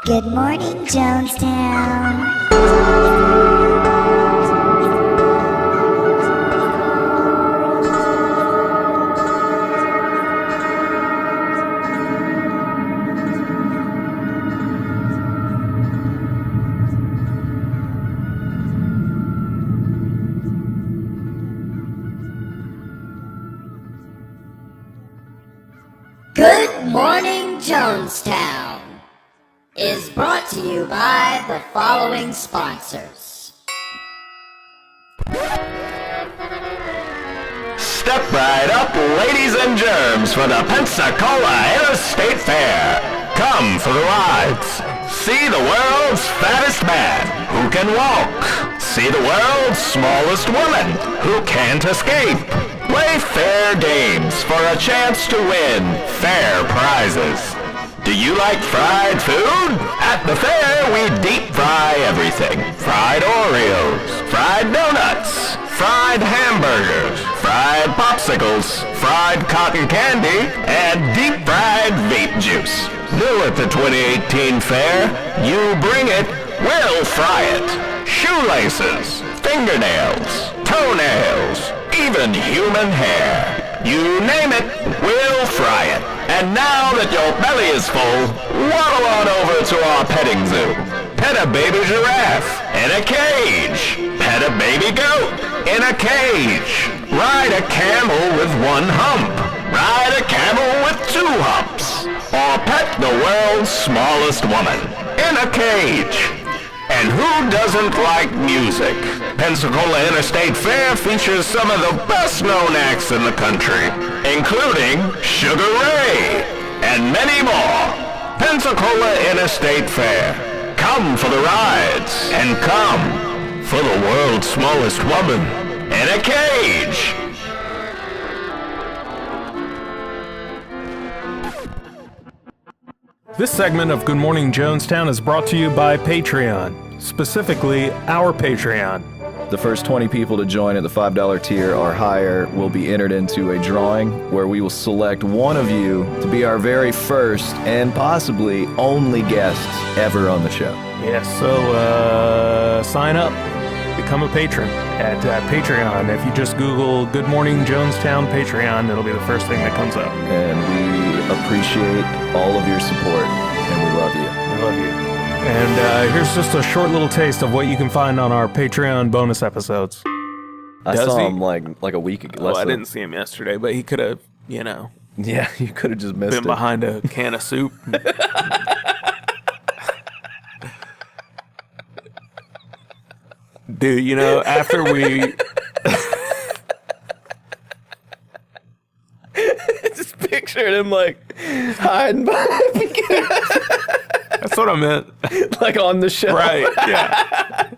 Good morning, Jonestown. Good Morning Jonestown is brought to you by the following sponsors. Step right up, ladies and germs, for the Pensacola Interstate Fair. Come for the rides. See the world's fattest man who can walk. See the world's smallest woman who can't escape. Play fair games for a chance to win fair prizes. Do you like fried food? At the fair, we deep fry everything. Fried Oreos, fried donuts, fried hamburgers, fried popsicles, fried cotton candy, and deep fried vape juice. New at the 2018 fair, you bring it, we'll fry it. Shoelaces, fingernails, toenails, even human hair. You name it, we'll fry it. And now that your belly is full, waddle on over to our petting zoo. Pet a baby giraffe in a cage. Pet a baby goat in a cage. Ride a camel with one hump. Ride a camel with two humps. Or pet the world's smallest woman in a cage. And who doesn't like music? Pensacola Interstate Fair features some of the best-known acts in the country, including Sugar Ray and many more. Pensacola Interstate Fair. Come for the rides and come for the world's smallest woman in a cage. This segment of Good Morning Jonestown is brought to you by Patreon, specifically our Patreon. The first 20 people to join at the $5 tier or higher will be entered into a drawing where we will select one of you to be our very first and possibly only guest ever on the show. Yes, so sign up, become a patron at Patreon. If you just Google Good Morning Jonestown Patreon, it'll be the first thing that comes up. And we appreciate all of your support, and we love you. We love you. And here's just a short little taste of what you can find on our Patreon bonus episodes. I saw him like a week ago. Well, I didn't see him yesterday, but he could have, Yeah, you could have just missed been it. behind a can of soup. Dude, after we... Just pictured him hiding behind. That's what I meant. Like on the shelf. Right, yeah.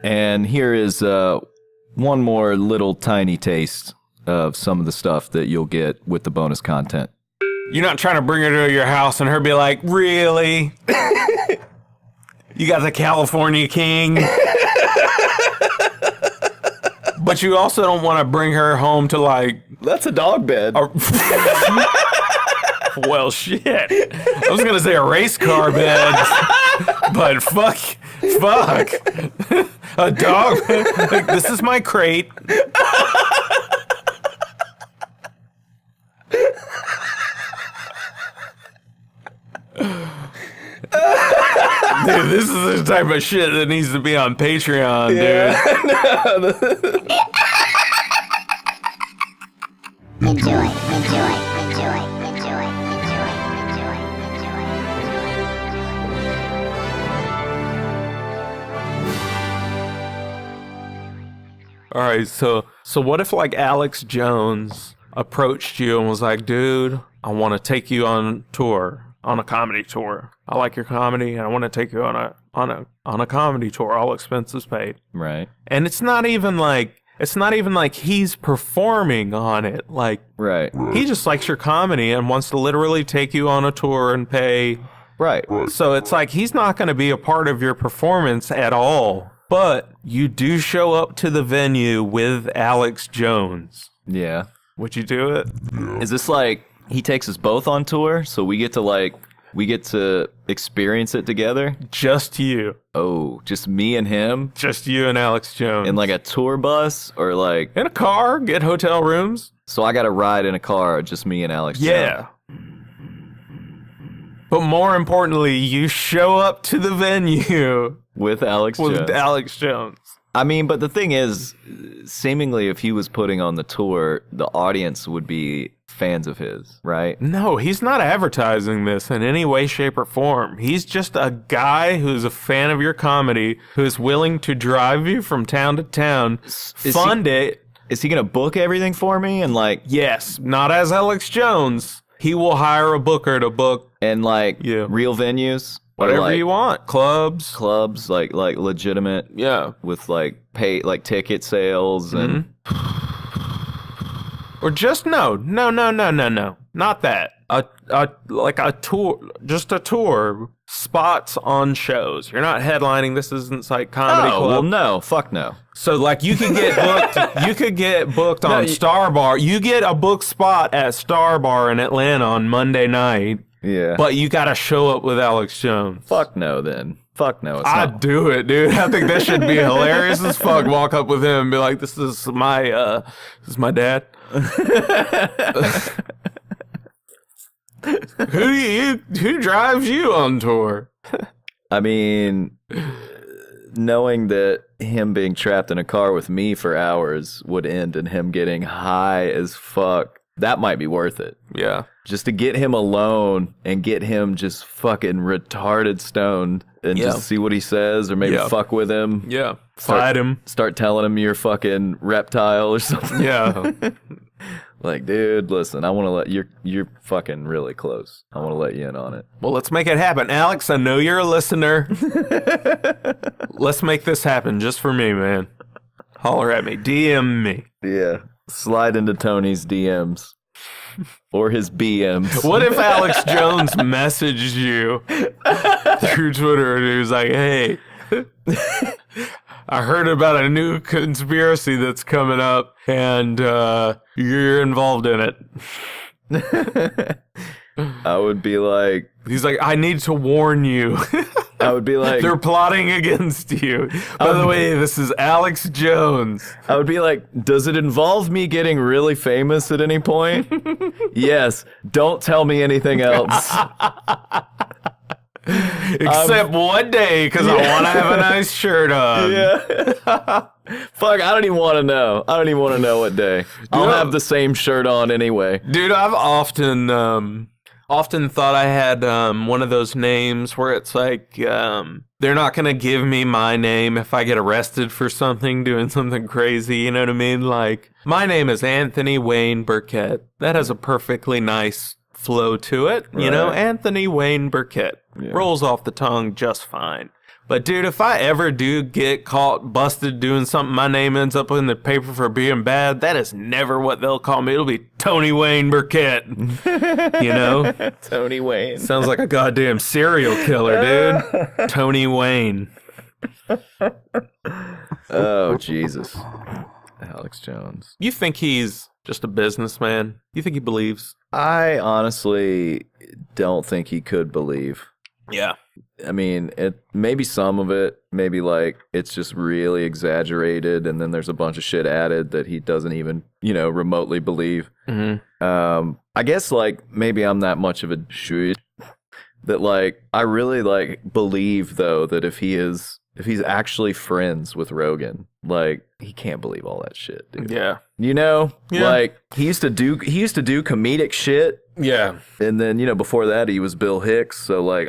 And here is one more little tiny taste of some of the stuff that you'll get with the bonus content. You're not trying to bring her to your house and her be like, really? You got the California King? But you also don't want to bring her home to That's a dog bed. Well, shit. I was going to say a race car bed, but fuck. A dog bed. This is my crate. Dude, this is the type of shit that needs to be on Patreon, dude. Enjoy. All right, so what if Alex Jones approached you and was like, dude, I want to take you on a comedy tour. I like your comedy and I want to take you on a comedy tour, all expenses paid. Right. And it's not even like he's performing on it. Right. He just likes your comedy and wants to literally take you on a tour and pay. Right. So it's like he's not going to be a part of your performance at all. But you do show up to the venue with Alex Jones. Yeah. Would you do it? Is this like he takes us both on tour, so we get to experience it together. Just you. Oh, just me and him? Just you and Alex Jones. In like a tour bus or like... In a car, get hotel rooms. So I got to ride in a car, just me and Alex Jones. Yeah. But more importantly, you show up to the venue. With Alex Jones. I mean, but the thing is, seemingly if he was putting on the tour, the audience would be fans of his, right? No, he's not advertising this in any way, shape, or form. He's just a guy who's a fan of your comedy, who's willing to drive you from town to town, fund it. Is he going to book everything for me? And like... Yes, not as Alex Jones. He will hire a booker to book. And like real venues? Whatever like, you want. Clubs, like legitimate. Yeah. With like ticket sales and... Or just no. Not that. Like a tour, just a tour, spots on shows. You're not headlining. This isn't like comedy club. Well, no, fuck no. So like you could get booked. You could get booked on Star Bar. You get a booked spot at Star Bar in Atlanta on Monday night. Yeah. But you got to show up with Alex Jones. Fuck no, then. Fuck no. I'd do it, dude. I think that should be hilarious as fuck. Walk up with him and be like, "This is my dad." Who drives you on tour? I mean, knowing that him being trapped in a car with me for hours would end in him getting high as fuck, that might be worth it. Yeah. Just to get him alone and get him just fucking retarded stoned and just see what he says, or maybe fuck with him. Yeah. Fight him. Start telling him you're fucking reptile or something. Yeah. Like, dude, listen, I want to let you're fucking really close. I want to let you in on it. Well, let's make it happen. Alex, I know you're a listener. Let's make this happen just for me, man. Holler at me. DM me. Yeah. Slide into Tony's DMs. Or his BMs. What if Alex Jones messaged you through Twitter and he was like, "Hey, I heard about a new conspiracy that's coming up and you're involved in it." I would be like... He's like, "I need to warn you." I would be like... They're plotting against you. By the way, this is Alex Jones. I would be like, "Does it involve me getting really famous at any point?" Yes. Don't tell me anything else. Except one day, because I want to have a nice shirt on. Yeah. Fuck, I don't even want to know. I don't even want to know what day. I'll have the same shirt on anyway. Dude, I've often thought I had one of those names where it's like they're not going to give me my name if I get arrested for something, doing something crazy, you know what I mean? Like, my name is Anthony Wayne Burkett. That has a perfectly nice flow to it, you know? Anthony Wayne Burkett. Yeah. Rolls off the tongue just fine. But dude, if I ever do get caught busted doing something, my name ends up in the paper for being bad, that is never what they'll call me. It'll be Tony Wayne Burkett. You know? Tony Wayne. Sounds like a goddamn serial killer, dude. Tony Wayne. Oh, Jesus. Alex Jones. You think he's just a businessman? You think he believes? I honestly don't think he could believe. Yeah. I mean, maybe some of it, maybe like it's just really exaggerated, and then there's a bunch of shit added that he doesn't even, remotely believe. Mm-hmm. I guess like maybe I'm that much of a shit that like I really like believe though that if he's actually friends with Rogan, like he can't believe all that shit, dude. Yeah. Like he used to do comedic shit. Yeah. And then, before that he was Bill Hicks, so like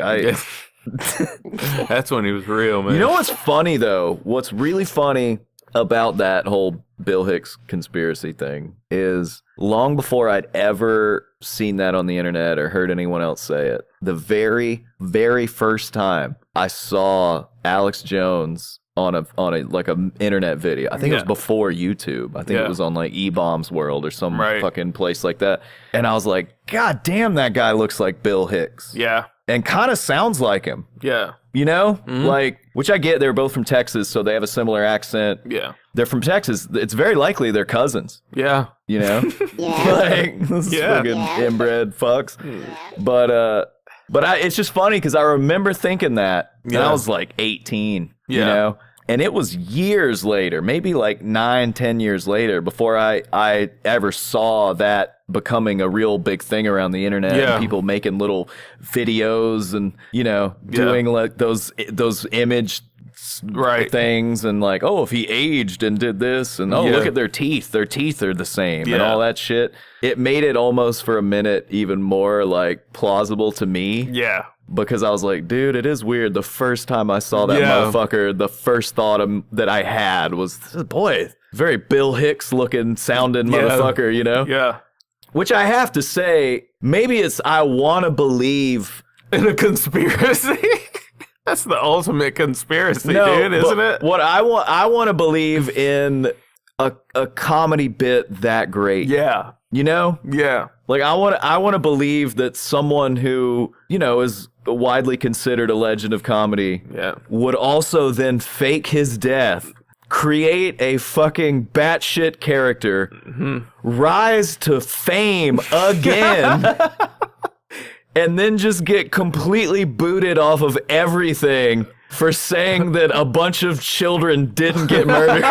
that's when he was real, man. You know what's funny though? What's really funny about that whole Bill Hicks conspiracy thing is long before I'd ever seen that on the internet or heard anyone else say it, the very, very first time I saw Alex Jones on a like a internet video. I think it was before YouTube. I think it was on like E-Bombs World or some fucking place like that. And I was like, God damn, that guy looks like Bill Hicks. Yeah. and kind of sounds like him. Yeah. You know? Like, which I get, they're both from Texas, so they have a similar accent. Yeah. They're from Texas. It's very likely they're cousins. Yeah. You know? Yeah. Like, this is fucking inbred fucks. But it's just funny because I remember thinking that. And I was like 18, you know? And it was years later, maybe like 9-10 years later, before I ever saw that becoming a real big thing around the internet. And people making little videos and, you know, doing like those image things and like, oh, if he aged and did this and look at their teeth are the same and all that shit. It made it almost for a minute even more like plausible to me. Yeah. Because I was like, dude, it is weird. The first time I saw that motherfucker, the first thought that I had was, boy, very Bill Hicks looking sounding motherfucker, you know? Yeah. Which I have to say, maybe it's I want to believe in a conspiracy. That's the ultimate conspiracy, dude, isn't it? What I want to believe in a comedy bit that great. Yeah. You know? Yeah. Like I want to believe that someone who, you know, is widely considered a legend of comedy would also then fake his death, create a fucking batshit character, rise to fame again, and then just get completely booted off of everything for saying that a bunch of children didn't get murdered.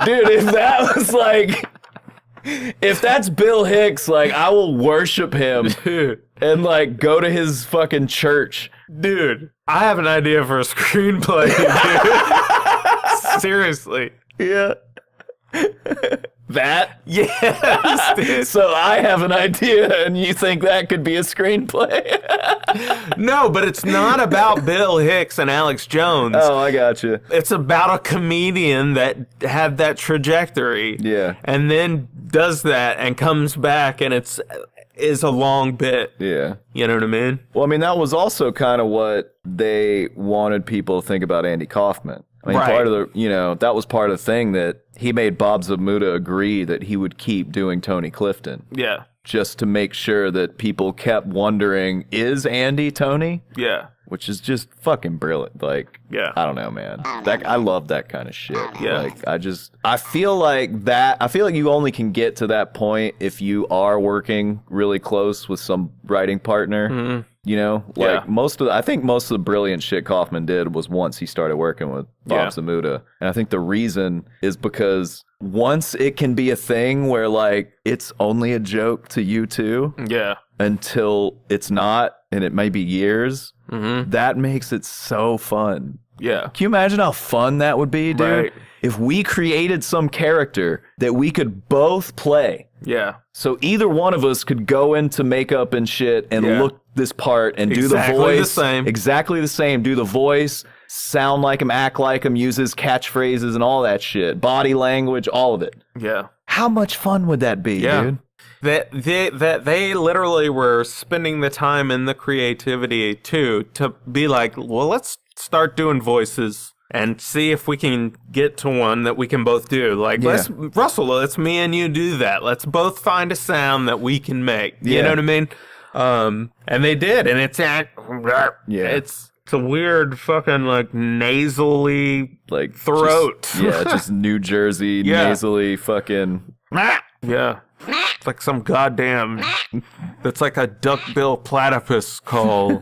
Dude, if that was like... If that's Bill Hicks, like, I will worship him and, like, go to his fucking church. Dude, I have an idea for a screenplay, dude. Seriously. Yeah. That? Yes, dude. So I have an idea, and you think that could be a screenplay? No, but it's not about Bill Hicks and Alex Jones. Oh, I got you. It's about a comedian that had that trajectory. Yeah. And then does that and comes back, and is a long bit. Yeah. You know what I mean? Well, I mean, that was also kind of what they wanted people to think about Andy Kaufman. I mean, part of the, you know, that was part of the thing that he made Bob Zmuda agree that he would keep doing Tony Clifton. Yeah. Just to make sure that people kept wondering, is Andy Tony? Yeah. Which is just fucking brilliant. Like, I don't know, man. I love that kind of shit. Yeah. Like, I feel like you only can get to that point if you are working really close with some writing partner. Mm-hmm. You know, like I think most of the brilliant shit Kaufman did was once he started working with Bob Zmuda. And I think the reason is because once it can be a thing where like it's only a joke to you two. Yeah. Until it's not, and it may be years, that makes it so fun. Yeah. Can you imagine how fun that would be, dude? Right. If we created some character that we could both play. Yeah. So either one of us could go into makeup and shit and look this part and do the voice. Exactly the same. Do the voice, sound like him, act like him, use his catchphrases and all that shit. Body language, all of it. Yeah. How much fun would that be, dude? That they literally were spending the time and the creativity too to be like, well, let's start doing voices and see if we can get to one that we can both do. Like, let's me and you do that. Let's both find a sound that we can make. You know what I mean? And they did, and it's a weird fucking like nasally like throat. Just New Jersey nasally fucking. Yeah. It's like some goddamn. That's like a duckbill platypus call.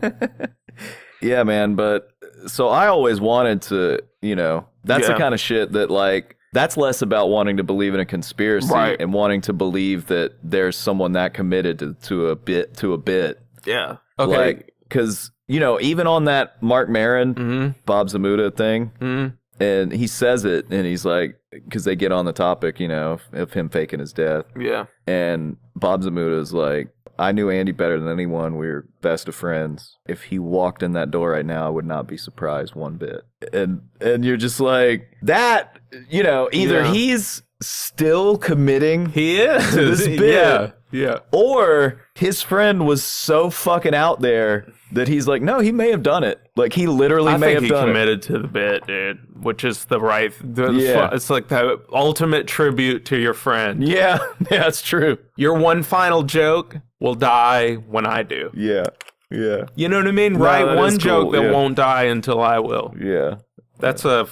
Yeah, man. But so I always wanted to, you know, that's the kind of shit that like. That's less about wanting to believe in a conspiracy and wanting to believe that there's someone that committed to a bit. Yeah. Okay. Like, because, you know, even on that Mark Maron, Bob Zmuda thing, and he says it, and he's like, because they get on the topic, you know, of him faking his death. Yeah. And Bob Zmuda's like, I knew Andy better than anyone. We were best of friends. If he walked in that door right now, I would not be surprised one bit. And you're just like, that, you know, either he's still committing to this bit. Yeah. Or his friend was so fucking out there that he's like, no, he may have done it. Like, he literally may have done it. I think he committed to the bit, dude, which is the right... It's like the ultimate tribute to your friend. Yeah, that's true. Your one final joke will die when I do. Yeah. Yeah. You know what I mean? No, Write that one is joke cool, that yeah. won't die until I will. Yeah. That's a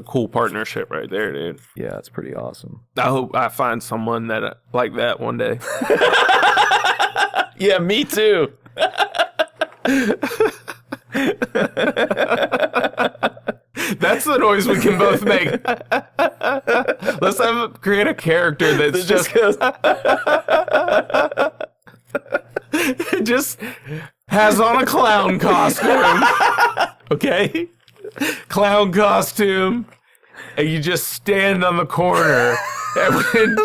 cool partnership right there, dude. Yeah, it's pretty awesome. I hope I find someone that like that one day. Yeah, me too. That's the noise we can both make. Let's create a character that's just goes, just has on a clown costume. Okay? Clown costume. And you just stand on the corner. And when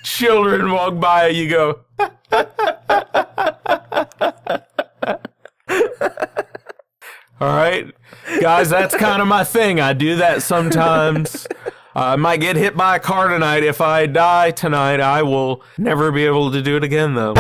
children walk by, you go. All right? Guys, that's kind of my thing. I do that sometimes. I might get hit by a car tonight. If I die tonight, I will never be able to do it again, though.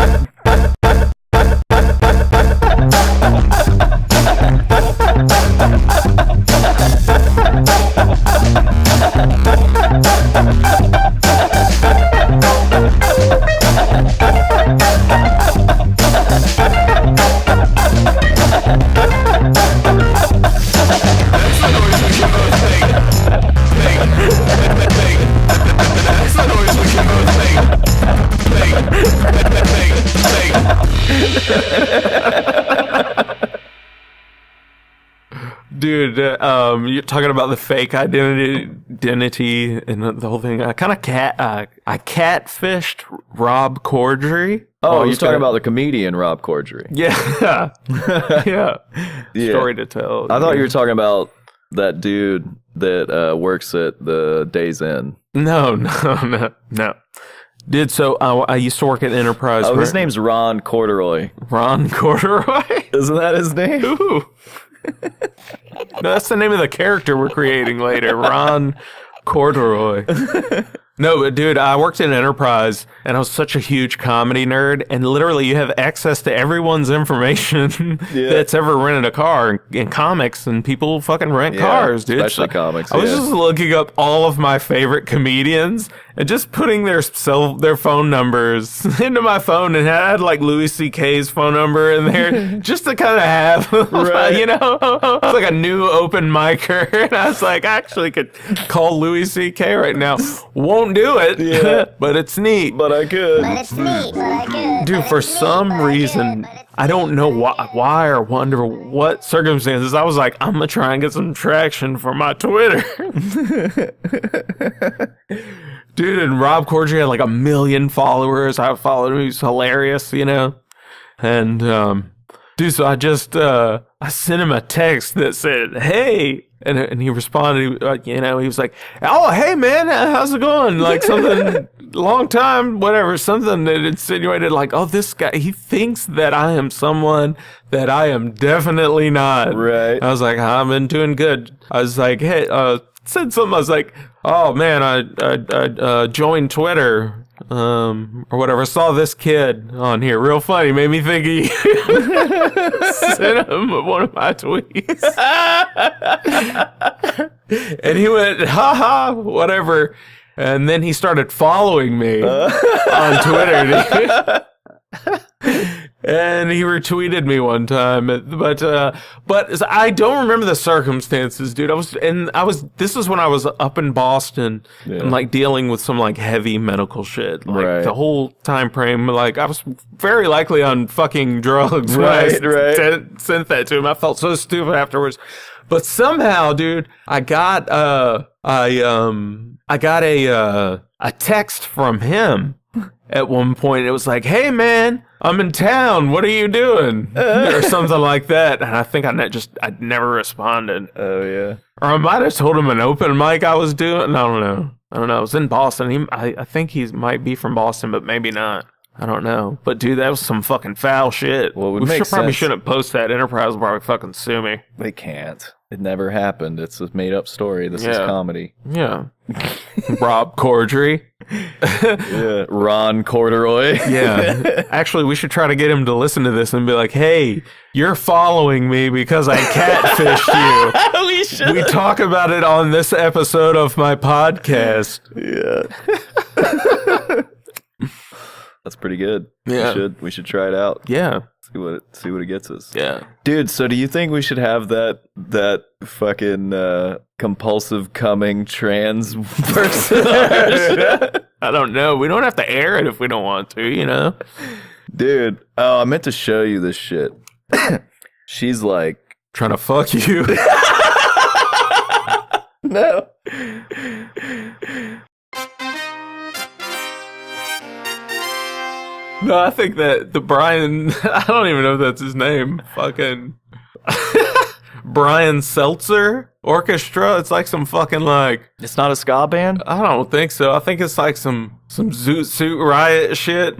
Dude, you're talking about the fake identity and the whole thing. I catfished Rob Corddry. oh, you're talking about the comedian Rob Corddry. Yeah. Yeah. Yeah. Story to tell. I thought you were talking about that dude that works at the Days Inn. No. Dude, so I used to work at Enterprise. Oh, his name's Ron Corduroy. Ron Corduroy? Isn't that his name? Ooh. No, that's the name of the character we're creating later. Ron Corduroy. No, but dude, I worked in Enterprise, and I was such a huge comedy nerd, and literally you have access to everyone's information that's ever rented a car in comics, and people fucking rent cars, dude. Especially comics, I was just looking up all of my favorite comedians and just putting their phone numbers into my phone, and I had like Louis C.K.'s phone number in there just to kind of have, you know, it's like a new open micer, and I was like, I actually could call Louis C.K. right now. Won't do it, but it's neat. But I could. But it's neat, but I could. Dude, for some reason, I don't know why or wonder what circumstances, I was like, I'm gonna try and get some traction for my Twitter. Dude, and Rob Corddry had like 1 million followers. I followed him. He's hilarious, you know? And, dude, so I just, I sent him a text that said, hey, and he responded, you know, he was like, oh, hey, man, how's it going? Like something, long time, whatever, something that insinuated like, oh, this guy, he thinks that I am someone that I am definitely not. Right. I was like, I've been doing good. I was like, hey, said something, I was like, oh, man, I joined Twitter. Or whatever. I saw this kid on here, real funny, made me think he sent him one of my tweets. And he went, haha, whatever. And then he started following me on Twitter. And he retweeted me one time, but I don't remember the circumstances, dude. This is when I was up in Boston and like dealing with some like heavy medical shit. Like the whole time frame, like I was very likely on fucking drugs. Right. Sent that to him. I felt so stupid afterwards. But somehow, dude, I got a text from him. At one point, it was like, hey, man, I'm in town. What are you doing? Or something like that. And I think I never responded. Oh, yeah. Or I might have told him an open mic I was doing. I don't know. I was in Boston. I think he might be from Boston, but maybe not. I don't know. But, dude, that was some fucking foul shit. Well, probably shouldn't post that. Enterprise will probably fucking sue me. They can't. It never happened. It's a made-up story. This is comedy. Yeah. Rob Corddry. Yeah. Ron Corduroy. Yeah. Actually, we should try to get him to listen to this and be like, hey, you're following me because I catfished you. We should. We talk about it on this episode of my podcast. Yeah. That's pretty good. Yeah. We should try it out. Yeah. See what it gets us. Yeah. Dude, so do you think we should have that fucking compulsive coming trans person? I don't know. We don't have to air it if we don't want to, you know? Dude, I meant to show you this shit. She's like trying to fuck you. No. No, I think that the Brian, I don't even know if that's his name. Fucking Brian Seltzer Orchestra. It's like some fucking like, It's not a ska band? I don't think so. I think it's like some Zoot Suit Riot shit.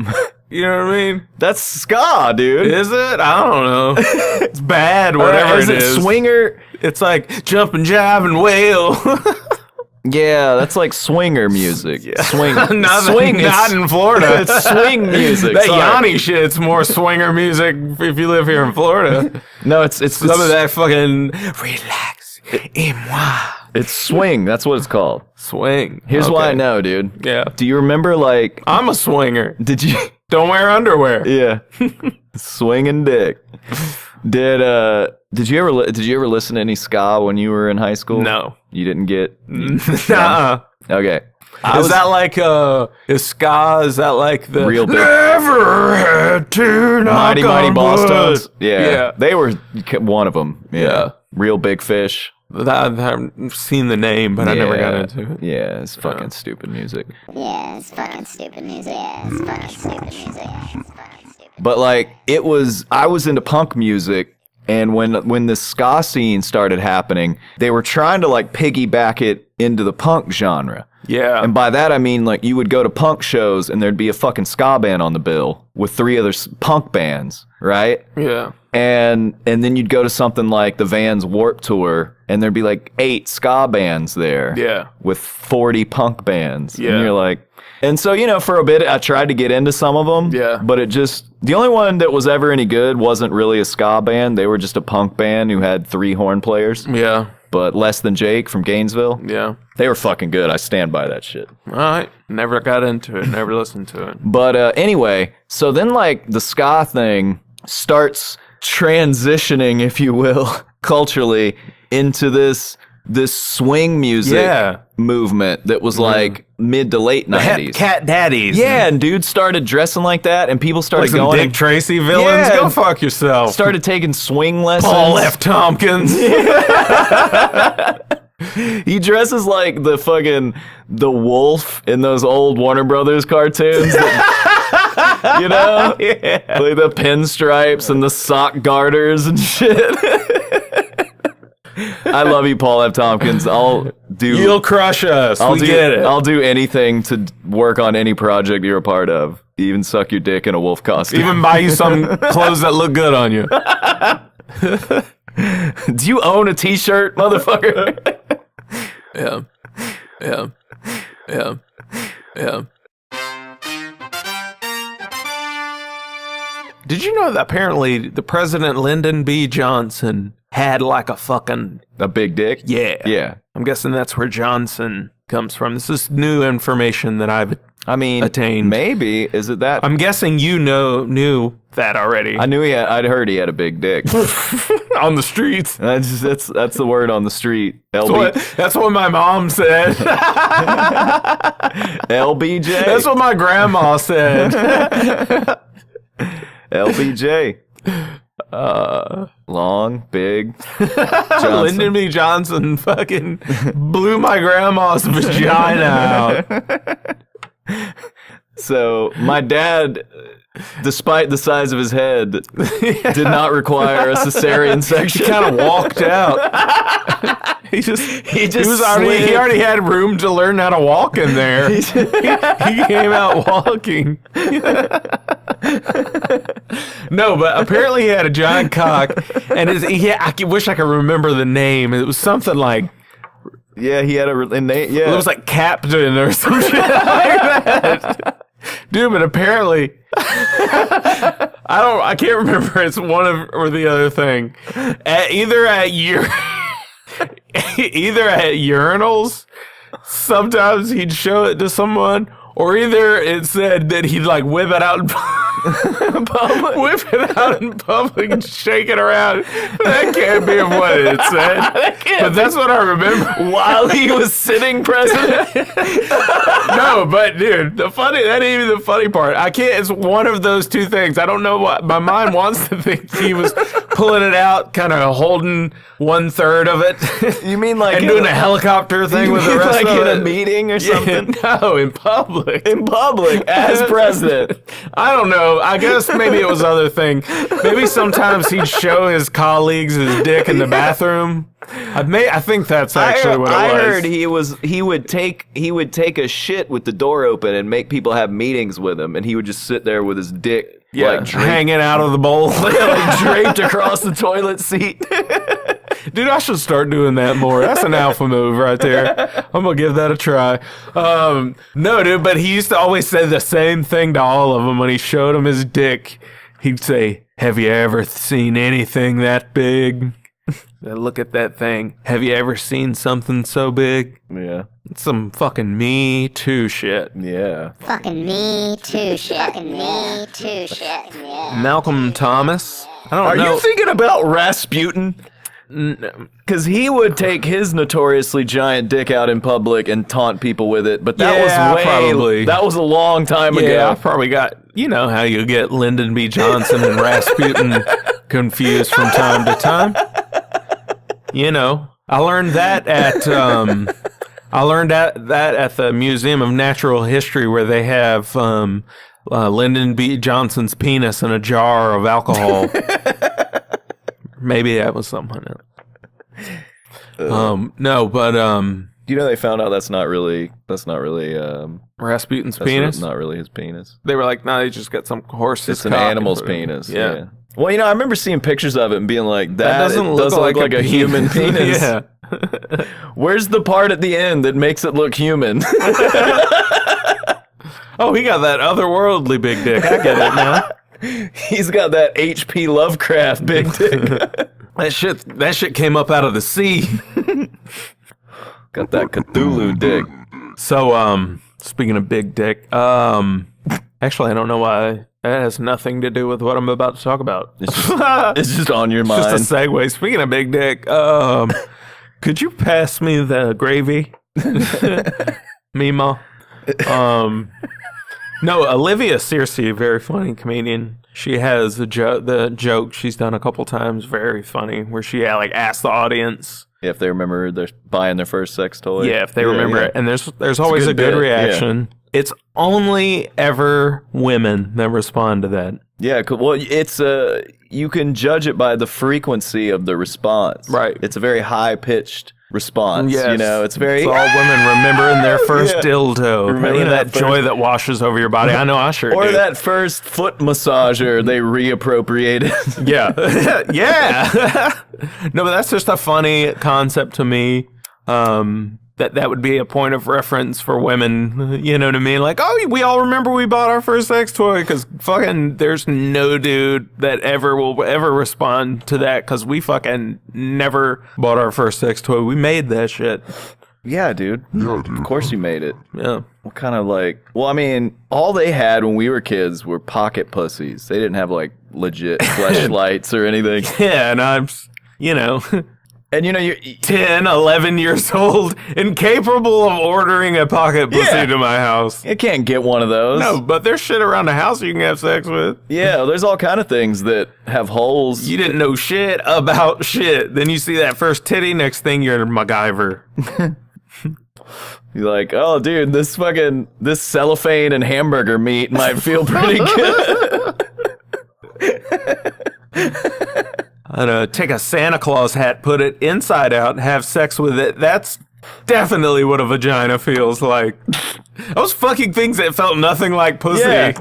You know what I mean? That's ska, dude. Is it? I don't know. It's bad, whatever Is it is. Swinger? It's like jump and jive and wail. Yeah, that's like swinger music. Yeah. Swing. Not in Florida. It's swing music. That Sorry. Yanni shit's more swinger music if you live here in Florida. No, it's Some of that fucking relax. Et-moi. It's swing. That's what it's called. Swing. Here's Okay. why I know, dude. Yeah. Do you remember like? I'm a swinger. Did you? Don't wear underwear. Yeah. Swinging dick. Did you ever listen to any ska when you were in high school? No. You didn't get. Nuh-uh. Okay. Is that like is ska? Is that like the Real big- Never had to knock Mighty on Boss wood. Tones? Yeah. Yeah. They were one of them. Yeah. Real Big Fish. I haven't seen the name, but I never got into it. Yeah, it's fucking stupid music. Yeah, it's fucking stupid music. Yeah, it's fucking stupid music. Yeah, it's fucking stupid. But like I was into punk music, and when the ska scene started happening, they were trying to like piggyback it into the punk genre. Yeah. And by that I mean like you would go to punk shows and there'd be a fucking ska band on the bill with 3 other punk bands, right? Yeah. And then you'd go to something like the Vans Warped Tour, and there'd be like 8 ska bands there. Yeah. With 40 punk bands. Yeah. And you're like, and so, you know, for a bit, I tried to get into some of them. Yeah. But the only one that was ever any good wasn't really a ska band. They were just a punk band who had 3 horn players. Yeah. But Less Than Jake from Gainesville. Yeah. They were fucking good. I stand by that shit. All right. Never got into it. Never listened to it. But anyway, so then like the ska thing starts transitioning, if you will, culturally into this swing music movement that was like mid to late 90s. Cat daddies. Yeah, and dudes started dressing like that, and people started Like some going Dick Tracy villains. Yeah. Go fuck yourself. started taking swing lessons. Paul F. Tompkins. He dresses like the wolf in those old Warner Brothers cartoons. You know? Yeah. Like the pinstripes and the sock garters and shit. I love you, Paul F. Tompkins. You'll crush us. We get it. I'll do anything to work on any project you're a part of. Even suck your dick in a wolf costume. Even buy you some clothes that look good on you. Do you own a t-shirt, motherfucker? Yeah. Yeah. Yeah. Yeah. Did you know that apparently the president Lyndon B Johnson had like A big dick? Yeah. Yeah. I'm guessing that's where Johnson comes from. This is new information that I've attained. Maybe. Is it that? I'm guessing you knew that already. I'd heard he had a big dick. On the streets. That's the word on the street. That's what my mom said. LBJ. That's what my grandma said. LBJ. Long, big. Johnson. Lyndon B Johnson fucking blew my grandma's vagina out. So my dad, despite the size of his head, did not require a cesarean section. He kind of walked out. He already had room to learn how to walk in there. He came out walking. No, but apparently he had a giant cock, and I wish I could remember the name. It was something like, Yeah, he had a name. Yeah, it was like Captain or some shit like that. Dude, but apparently, I can't remember. It's one of or the other thing. Either at urinals, sometimes he'd show it to someone, Or either it said that he'd like whip it out in public. Whip it out in public and shake it around. That can't be what it said. But that's what I remember. While he was sitting president? No, but dude, that ain't even the funny part. I can't, it's one of those two things. I don't know what, my mind wants to think he was pulling it out, kind of holding 1/3 of it. You mean like and doing a helicopter thing with the rest like of in it? a meeting or something? Yeah, no, in public. In public, as president. I don't know. I guess maybe it was other thing. Maybe sometimes he'd show his colleagues his dick in the bathroom. I think that's actually what it was. I heard he would take a shit with the door open and make people have meetings with him, and he would just sit there with his dick like draped, hanging out of the bowl, like draped across the toilet seat. Dude, I should start doing that more. That's an alpha move right there. I'm gonna give that a try. No, dude, but he used to always say the same thing to all of them when he showed them his dick. He'd say, "Have you ever seen anything that big?" Look at that thing. Have you ever seen something so big? Yeah. It's some fucking Me Too shit. Yeah. Fucking me too shit. Fucking me too shit. Yeah. Malcolm Thomas. I don't Are know. you thinking about Rasputin? Because he would take his notoriously giant dick out in public and taunt people with it, but that was a long time ago. Yeah, I probably got, you know how you get Lyndon B Johnson and Rasputin confused from time to time. You know, I learned that at the Museum of Natural History, where they have Lyndon B Johnson's penis in a jar of alcohol. Maybe that was something else. No, but you know they found out that's not really Rasputin's penis. Not really his penis. They were like, "No, he just got some horse's It's an cock animal's and put it in." penis. Yeah. Yeah. Well, you know, I remember seeing pictures of it and being like, That doesn't look like a human penis. Yeah. Where's the part at the end that makes it look human? Oh, he got that otherworldly big dick. I get it now. He's got that H.P. Lovecraft big dick. That shit came up out of the sea. Got that Cthulhu dick. So, speaking of big dick, actually, I don't know why. That has nothing to do with what I'm about to talk about. It's just on your mind. Just a segue. Speaking of big dick, could you pass me the gravy? Mima. No, Olivia Searcy, very funny comedian. She has the joke she's done a couple times, very funny, where she like asks the audience. Yeah, if they remember they're buying their first sex toy. Yeah, if they remember it. And there's always a good reaction. Yeah. It's only ever women that respond to that. Yeah, well, it's you can judge it by the frequency of the response. Right. It's a very high-pitched response. Yes. You know, it's very... It's all women remembering their first dildo. Remember that joy that washes over your body. I know I sure or do. that first foot massager they reappropriated. Yeah. Yeah. No, but that's just a funny concept to me. That would be a point of reference for women, you know what I mean? Like, oh, we all remember we bought our first sex toy, because fucking there's no dude that will ever respond to that, because we fucking never bought our first sex toy. We made that shit. Yeah, dude. Yeah, dude. Of course you made it. Yeah. What kind of like... Well, I mean, all they had when we were kids were pocket pussies. They didn't have like legit fleshlights or anything. Yeah, and I'm, you know... And you know, you're 10, 11 years old, incapable of ordering a pocket pussy to my house. You can't get one of those. No, but there's shit around the house you can have sex with. Yeah, there's all kind of things that have holes. You didn't know shit about shit. Then you see that first titty, next thing you're MacGyver. You're like, oh, dude, this cellophane and hamburger meat might feel pretty good. Take a Santa Claus hat, put it inside out, and have sex with it. That's definitely what a vagina feels like. Those fucking things that felt nothing like pussy. Yeah,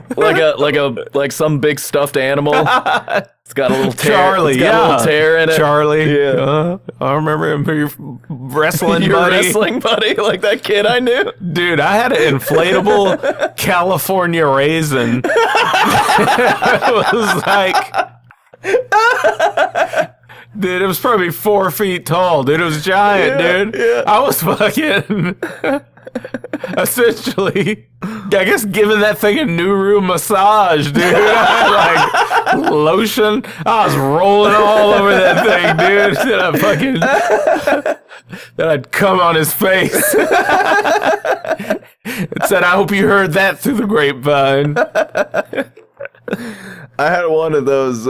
like some big stuffed animal. It's got a little tear. Charlie, it's got a little tear in it. Charlie. Yeah. I remember him, your wrestling your buddy. wrestling buddy, like that kid I knew. Dude, I had an inflatable California raisin. It was like... Dude, it was probably 4 feet tall, dude. It was giant, dude. Yeah. I was fucking... Essentially, I guess giving that thing a new room massage, dude. Like lotion. I was rolling all over that thing, dude. Then I'd come on his face. It said, I hope you heard that through the grapevine. I had one of those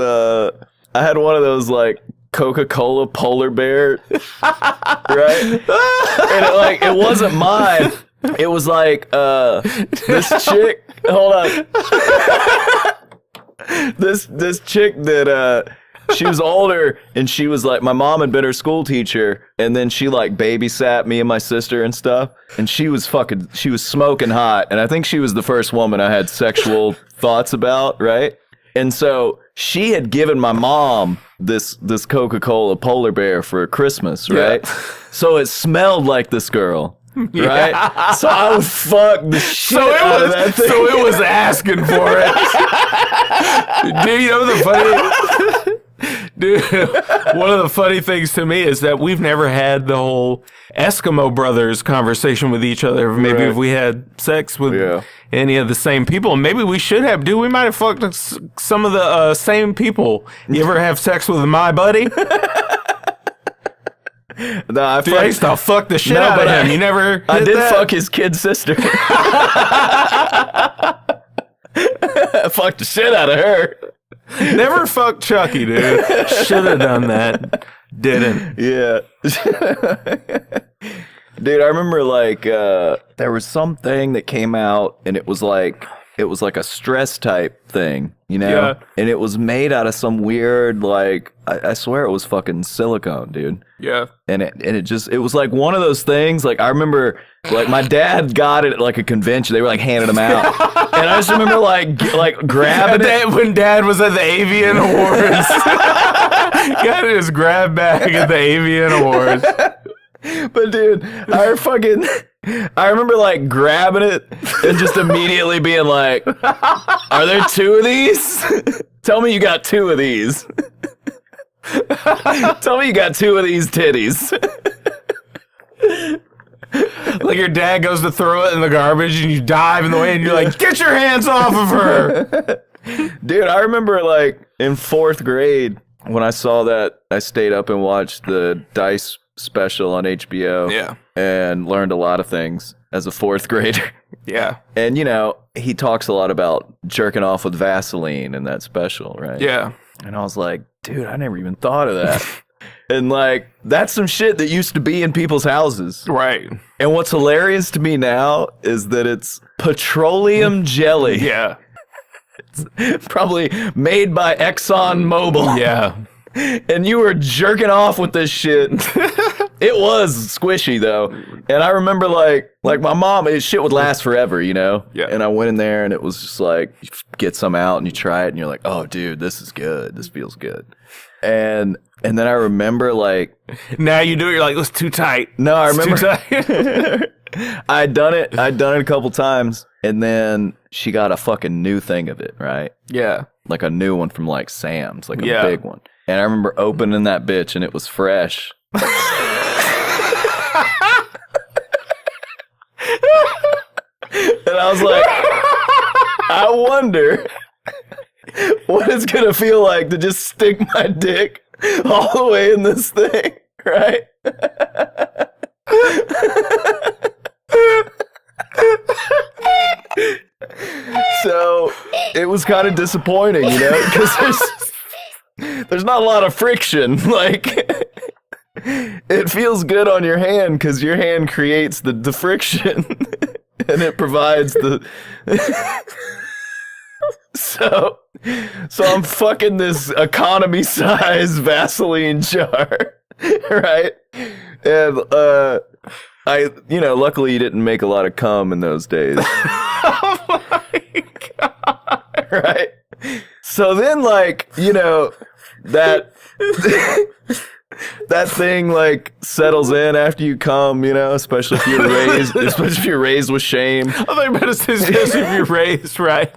like Coca-Cola polar bear, right? And it wasn't mine. It was like this chick. Hold on. This chick that she was older, and she was like, my mom had been her school teacher, and then she like babysat me and my sister and stuff, and she was smoking hot, and I think she was the first woman I had sexual thoughts about, right? And so she had given my mom this Coca-Cola polar bear for Christmas, right? Yeah. So it smelled like this girl. Right? Yeah. So I would fuck the shit out of that thing. So it was asking for it. Dude, you know the funny... Dude, one of the funny things to me is that we've never had the whole Eskimo brothers conversation with each other. Maybe if we had sex with any of the same people, maybe we should have. Dude, we might have fucked some of the same people. You ever have sex with my buddy? No, I used to fuck the shit out of him. You never I did fuck his kid sister. I fucked the shit out of her. Never fucked Chucky, dude. Should have done that. Didn't. Yeah. Dude, I remember like there was something that came out, and it was like a stress type thing, you know? Yeah. And it was made out of some weird, like, I swear it was fucking silicone, dude. Yeah. And it was like one of those things, like, I remember, like, my dad got it at, like, a convention. They were, like, handing them out. And I just remember, like grabbing it. When Dad was at the Avian Awards. Got his grab bag at the Avian Awards. But, dude, I remember, like, grabbing it and just immediately being like, are there two of these? Tell me you got two of these. Tell me you got two of these titties. Like your dad goes to throw it in the garbage and you dive in the way and you're like, get your hands off of her. Dude, I remember, like, in 4th grade when I saw that, I stayed up and watched the Dice special on HBO. Yeah. And learned a lot of things as a 4th grader. Yeah. And, you know, he talks a lot about jerking off with Vaseline in that special, right? Yeah. And I was like, dude, I never even thought of that. And, like, that's some shit that used to be in people's houses. Right. And what's hilarious to me now is that it's petroleum jelly. Yeah. It's probably made by ExxonMobil. Yeah. And you were jerking off with this shit. It was squishy, though. And I remember, like my mom, shit would last forever, you know? Yeah. And I went in there, and it was just like, you get some out, and you try it, and you're like, oh, dude, this is good. This feels good. And then I remember, like... Now you do it, you're like, it's too tight. No, I it's remember... Too tight. I'd done it a couple times, and then she got a fucking new thing of it, right? Yeah. Like a new one from, like, Sam's, like a big one. And I remember opening that bitch, and it was fresh. And I was like, I wonder what it's going to feel like to just stick my dick all the way in this thing, right? So it was kind of disappointing, you know, because there's not a lot of friction. Like, it feels good on your hand because your hand creates the friction and it provides the... So I'm fucking this economy size Vaseline jar, right? And I, you know, luckily you didn't make a lot of cum in those days. Oh my God. Right? So then, like, you know, that thing, like, settles in after you come, you know, especially if you're raised with shame. I thought you were about to say, especially if you're raised right.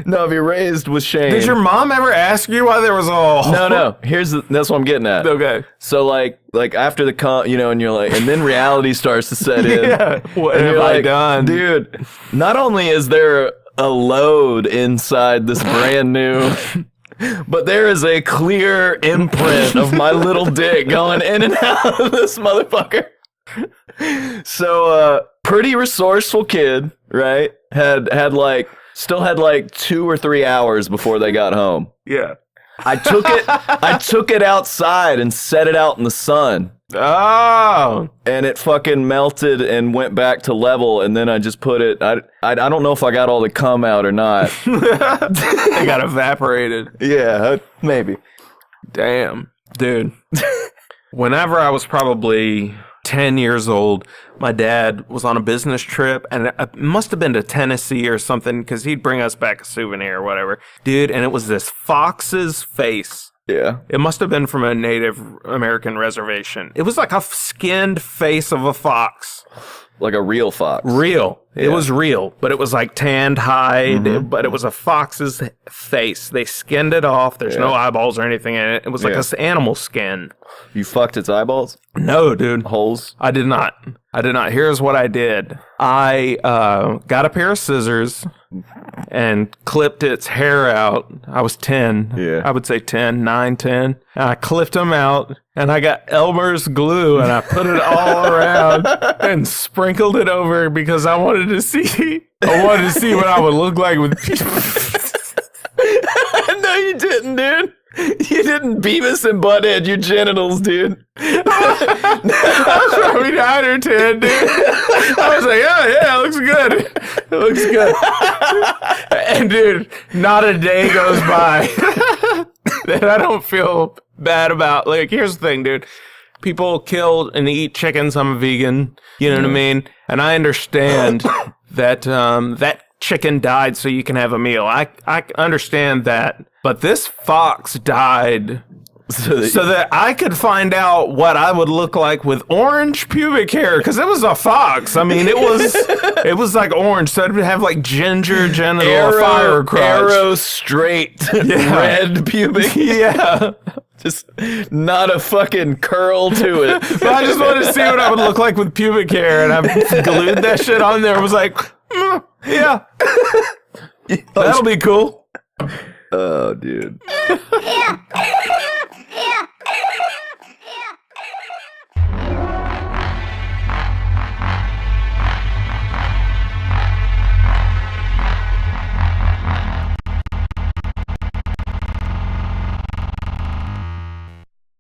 No, be raised with shame. Did your mom ever ask you why there was a hole? No. That's what I'm getting at. Okay. So like after the and you're like, and then reality starts to set in. Yeah. What and have you're I like, done? Dude, not only is there a load inside this brand new, but there is a clear imprint of my little dick going in and out of this motherfucker. So, pretty resourceful kid, right? Still had like 2 or 3 hours before they got home. Yeah. I took it outside and set it out in the sun. Oh. And it fucking melted and went back to level, and then I just put it, I don't know if I got all the cum out or not. It got evaporated. Yeah, maybe. Damn. Dude. Whenever I was probably 10 years old, my dad was on a business trip, and it must have been to Tennessee or something, because he'd bring us back a souvenir or whatever. Dude, and it was this fox's face. Yeah. It must have been from a Native American reservation. It was like a skinned face of a fox. Like a real fox. Real. It Yeah. was real, but it was like tanned hide, but it was a fox's face. They skinned it off. There's no eyeballs or anything in it. It was like this animal skin. You fucked its eyeballs? No, dude. Holes? I did not. Here's what I did. I got a pair of scissors and clipped its hair out. I was 10. Yeah. I would say 10, 9, 10. And I clipped them out, and I got Elmer's glue, and I put it all around and sprinkled it over because I wanted to see what I would look like with No, you didn't, dude. You didn't Beavis and Butthead your genitals, dude. I was probably 9 or 10, dude. I was like, oh, yeah, it looks good. It looks good. And, dude, not a day goes by that I don't feel bad about. Like, here's the thing, dude. People kill and eat chickens. I'm a vegan. You know what I mean? And I understand that that chicken died so you can have a meal. I understand that. But this fox died so that I could find out what I would look like with orange pubic hair, because it was a fox. I mean, it was like orange, so it'd have like ginger genital, fire crotch, arrow straight, red pubic. Yeah. Just not a fucking curl to it. But I just wanted to see what I would look like with pubic hair, and I glued that shit on there and was like, yeah, that'll be cool. Oh, dude. Yeah.